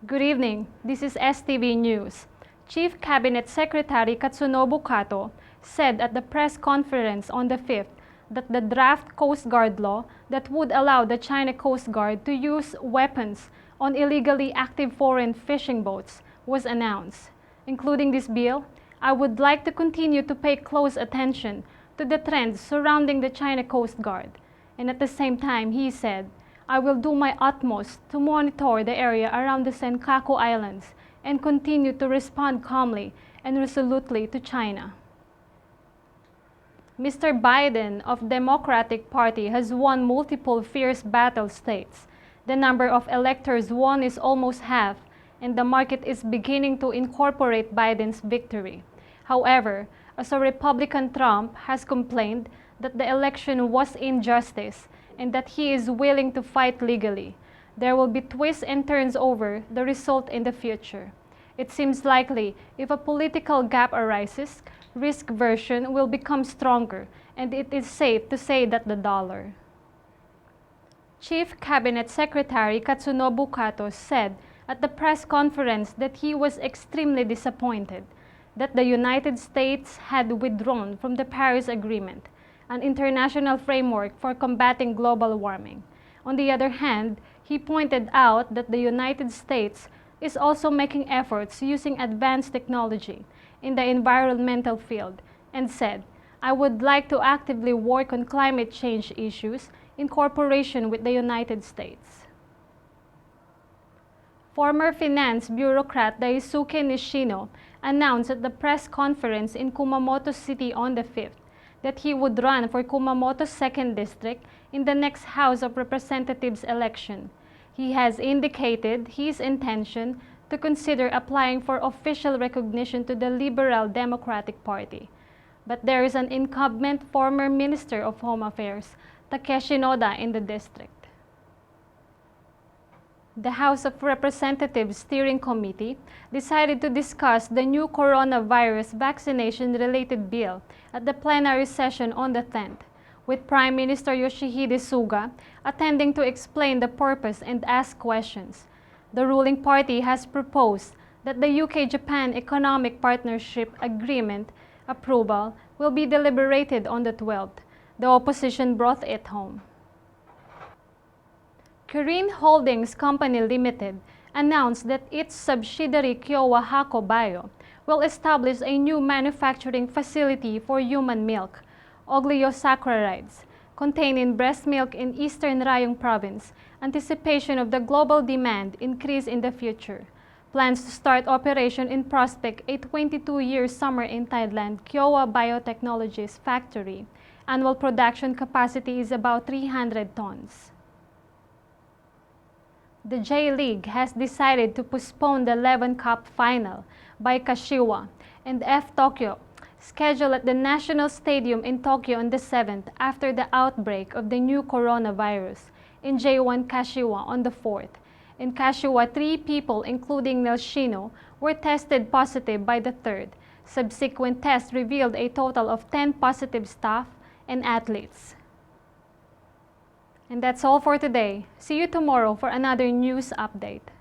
Good evening. This is STV News. Chief Cabinet Secretary Katsunobu Kato said at the press conference on the 5th that the draft Coast Guard law that would allow the China Coast Guard to use weapons on illegally active foreign fishing boats was announced. Including this bill, I would like to continue to pay close attention to the trends surrounding the China Coast Guard. And at the same time, he said, I will do my utmost to monitor the area around the Senkaku Islands and continue to respond calmly and resolutely to China. Mr. Biden of Democratic Party has won multiple fierce battle states. The number of electors won is almost half, and the market is beginning to incorporate Biden's victory. However, as a Republican, Trump has complained that the election was injustice and that he is willing to fight legally. There will be twists and turns over the result in the future. It seems likely if a political gap arises, risk aversion will become stronger, and it is safe to say that the dollar. Chief Cabinet Secretary Katsunobu Kato said at the press conference that he was extremely disappointed that the United States had withdrawn from the Paris Agreement, an international framework for combating global warming. On the other hand, he pointed out that the United States is also making efforts using advanced technology in the environmental field and said, I would like to actively work on climate change issues in cooperation with the United States. Former finance bureaucrat Daisuke Nishino announced at the press conference in Kumamoto City on the 5th that he would run for Kumamoto's 2nd District in the next House of Representatives election. He has indicated his intention to consider applying for official recognition to the Liberal Democratic Party. But there is an incumbent former Minister of Home Affairs, Takeshi Noda, in the district. The House of Representatives Steering Committee decided to discuss the new coronavirus vaccination-related bill at the plenary session on the 10th, with Prime Minister Yoshihide Suga attending to explain the purpose and ask questions. The ruling party has proposed that the UK-Japan Economic Partnership Agreement approval will be deliberated on the 12th. The opposition brought it home. Korean Holdings Company Limited announced that its subsidiary KYOWA HAKKO Bio will establish a new manufacturing facility for human milk, OLIOSSACCHARIDEs, contained in breast milk in Eastern Rayong Province, anticipation of the global demand increase in the future. Plans to start operation in prospect a 22-year summer in Thailand KYOWA Biotechnologies factory. Annual production capacity is about 300 tons. The J-League has decided to postpone the LEVAN Cup final by KYOWA and F Tokyo, scheduled at the National Stadium in Tokyo on the 7th after the outbreak of the new coronavirus in J1 KYOWA on the 4th. In KYOWA, 3 people, including Nelshino, were tested positive by the 3rd. Subsequent tests revealed a total of 10 positive staff and athletes. And that's all for today. See you tomorrow for another news update.